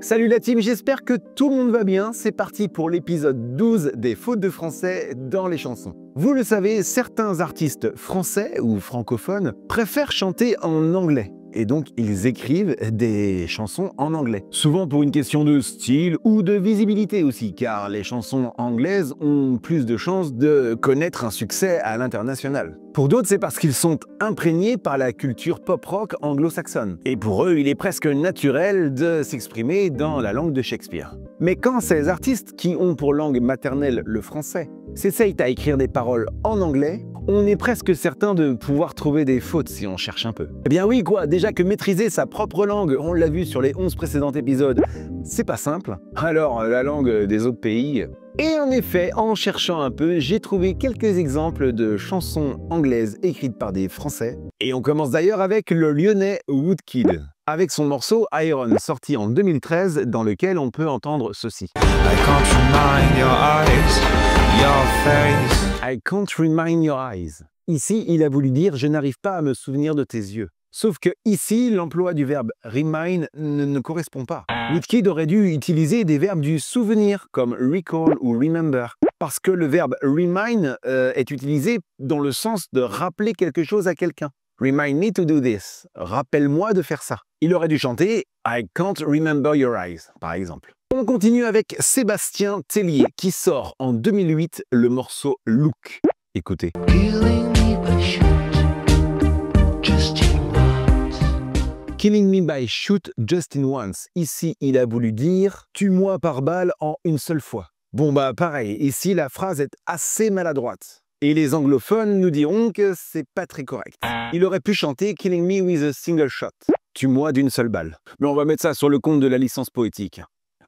Salut la team, j'espère que tout le monde va bien. C'est parti pour l'épisode 12 des fautes de français dans les chansons. Vous le savez, certains artistes français ou francophones préfèrent chanter en anglais. Et donc, ils écrivent des chansons en anglais. Souvent pour une question de style ou de visibilité aussi, car les chansons anglaises ont plus de chances de connaître un succès à l'international. Pour d'autres, c'est parce qu'ils sont imprégnés par la culture pop-rock anglo-saxonne. Et pour eux, il est presque naturel de s'exprimer dans la langue de Shakespeare. Mais quand ces artistes qui ont pour langue maternelle le français s'essayent à écrire des paroles en anglais, on est presque certain de pouvoir trouver des fautes si on cherche un peu. Eh bien oui quoi, déjà que maîtriser sa propre langue, on l'a vu sur les 11 précédents épisodes, c'est pas simple. Alors la langue des autres pays... Et en effet, en cherchant un peu, j'ai trouvé quelques exemples de chansons anglaises écrites par des Français. Et on commence d'ailleurs avec le Lyonnais Woodkid, avec son morceau Iron, sorti en 2013, dans lequel on peut entendre ceci. I can't remind your eyes. Ici, il a voulu dire « je n'arrive pas à me souvenir de tes yeux ». Sauf que ici, l'emploi du verbe remind ne correspond pas. Woodkid aurait dû utiliser des verbes du souvenir, comme recall ou remember, parce que le verbe remind est utilisé dans le sens de rappeler quelque chose à quelqu'un. Remind me to do this. Rappelle-moi de faire ça. Il aurait dû chanter I can't remember your eyes, par exemple. On continue avec Sébastien Tellier, qui sort en 2008 le morceau Look. Écoutez. Killing me by shoot just in once. Ici, il a voulu dire « tue-moi par balle en une seule fois ». Bon bah pareil, ici la phrase est assez maladroite. Et les anglophones nous diront que c'est pas très correct. Il aurait pu chanter « Killing me with a single shot ». Tue-moi d'une seule balle. Mais on va mettre ça sur le compte de la licence poétique.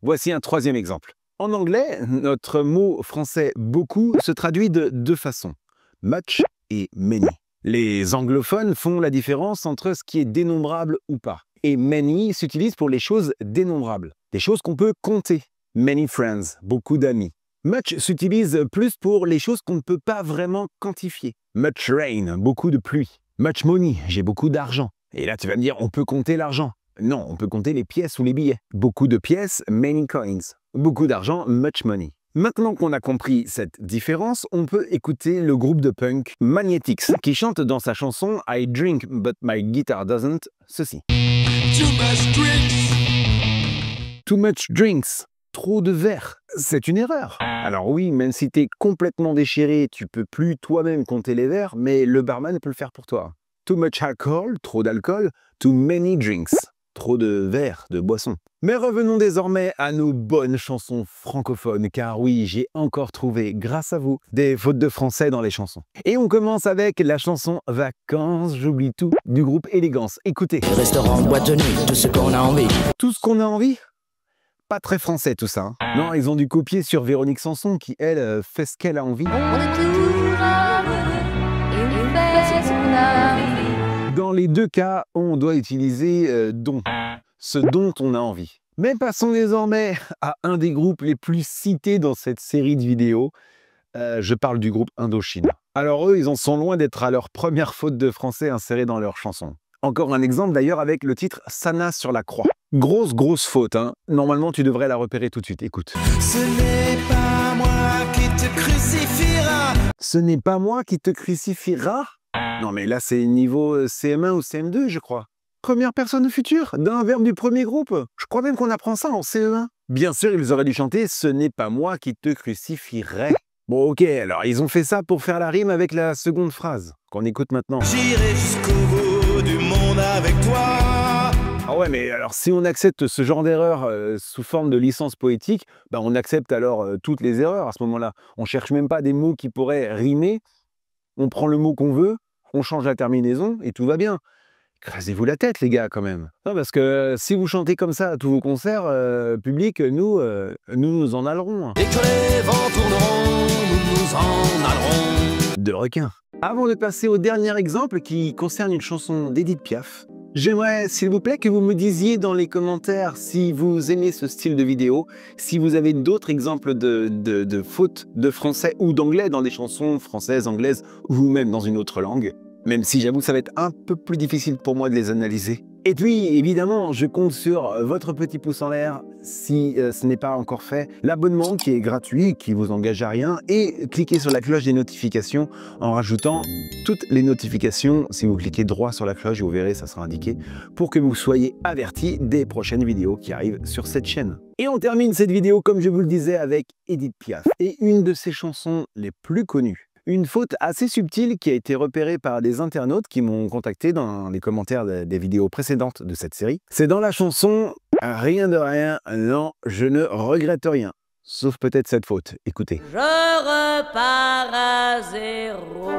Voici un troisième exemple. En anglais, notre mot français « beaucoup » se traduit de deux façons. Much et many. Les anglophones font la différence entre ce qui est dénombrable ou pas. Et many s'utilise pour les choses dénombrables, des choses qu'on peut compter. Many friends, beaucoup d'amis. Much s'utilise plus pour les choses qu'on ne peut pas vraiment quantifier. Much rain, beaucoup de pluie. Much money, j'ai beaucoup d'argent. Et là tu vas me dire, on peut compter l'argent. Non, on peut compter les pièces ou les billets. Beaucoup de pièces, many coins. Beaucoup d'argent, much money. Maintenant qu'on a compris cette différence, on peut écouter le groupe de punk Magnetics qui chante dans sa chanson I drink but my guitar doesn't ceci. Too much drinks. Trop de verre. C'est une erreur. Alors oui, même si t'es complètement déchiré, tu peux plus toi-même compter les verres, mais le barman peut le faire pour toi. Too much alcohol, trop d'alcool. Too many drinks. Trop de verres, de boissons. Mais revenons désormais à nos bonnes chansons francophones, car oui, j'ai encore trouvé, grâce à vous, des fautes de français dans les chansons. Et on commence avec la chanson « Vacances, j'oublie tout » du groupe Élégance. Écoutez. Restaurant, boîte de nuit, tout ce qu'on a envie. Tout ce qu'on a envie? Pas très français tout ça. Hein. Non, ils ont dû copier sur Véronique Sanson, qui, elle, fait ce qu'elle a envie. On est toujours amoureux et on fait ce qu'on a envie. Dans les deux cas, on doit utiliser dont, ce dont on a envie. Mais passons désormais à un des groupes les plus cités dans cette série de vidéos. Je parle du groupe Indochine. Alors eux, ils en sont loin d'être à leur première faute de français insérée dans leur chanson. Encore un exemple d'ailleurs avec le titre « Sana sur la croix ». Grosse faute, hein. Normalement, tu devrais la repérer tout de suite. Écoute. Ce n'est pas moi qui te crucifiera. Ce n'est pas moi qui te crucifiera. Non mais là c'est niveau CM1 ou CM2 je crois. Première personne future d'un verbe du premier groupe. Je crois même qu'on apprend ça en CE1. Bien sûr ils auraient dû chanter « Ce n'est pas moi qui te crucifierai ». Bon ok, alors ils ont fait ça pour faire la rime avec la seconde phrase, qu'on écoute maintenant. J'irai jusqu'au bout du monde avec toi. Ah ouais mais alors si on accepte ce genre d'erreur sous forme de licence poétique, bah on accepte alors toutes les erreurs à ce moment-là. On cherche même pas des mots qui pourraient rimer. On prend le mot qu'on veut, on change la terminaison et tout va bien. Écrasez-vous la tête, les gars, quand même. Non, parce que si vous chantez comme ça à tous vos concerts publics, nous en allerons. Et que les vents tourneront, nous en allerons. De requins. Avant de passer au dernier exemple qui concerne une chanson d'Edith Piaf, j'aimerais, s'il vous plaît, que vous me disiez dans les commentaires si vous aimez ce style de vidéo, si vous avez d'autres exemples de fautes de français ou d'anglais dans des chansons françaises, anglaises ou même dans une autre langue. Même si j'avoue ça va être un peu plus difficile pour moi de les analyser. Et puis, évidemment, je compte sur votre petit pouce en l'air si ce n'est pas encore fait. L'abonnement qui est gratuit, qui vous engage à rien. Et cliquez sur la cloche des notifications en rajoutant toutes les notifications. Si vous cliquez droit sur la cloche, vous verrez, ça sera indiqué, pour que vous soyez avertis des prochaines vidéos qui arrivent sur cette chaîne. Et on termine cette vidéo, comme je vous le disais, avec Edith Piaf et une de ses chansons les plus connues. Une faute assez subtile qui a été repérée par des internautes qui m'ont contacté dans les commentaires des vidéos précédentes de cette série. C'est dans la chanson « Rien de rien, non, je ne regrette rien ». Sauf peut-être cette faute. Écoutez. Je repars à zéro.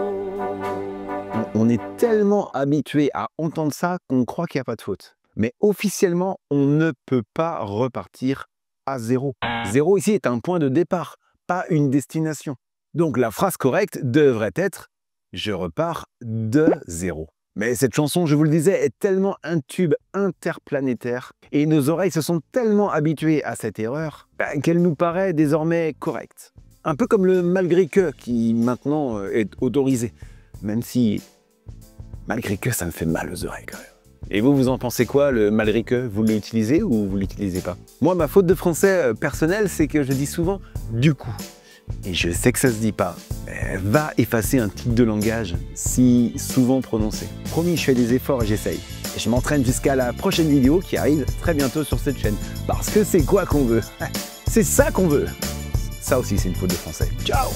On est tellement habitué à entendre ça qu'on croit qu'il n'y a pas de faute. Mais officiellement, on ne peut pas repartir à zéro. Zéro ici est un point de départ, pas une destination. Donc la phrase correcte devrait être « Je repars de zéro ». Mais cette chanson, je vous le disais, est tellement un tube interplanétaire et nos oreilles se sont tellement habituées à cette erreur qu'elle nous paraît désormais correcte. Un peu comme le « malgré que » qui maintenant est autorisé, même si malgré que ça me fait mal aux oreilles quand même. Et vous, vous en pensez quoi, le malgré que? Vous l'utilisez ou vous l'utilisez pas? Moi, ma faute de français personnelle, c'est que je dis souvent « du coup ». Et je sais que ça se dit pas, mais va effacer un tic de langage si souvent prononcé. Promis, je fais des efforts et j'essaye. Et je m'entraîne jusqu'à la prochaine vidéo qui arrive très bientôt sur cette chaîne. Parce que c'est quoi qu'on veut? C'est ça qu'on veut. Ça aussi, c'est une faute de français. Ciao!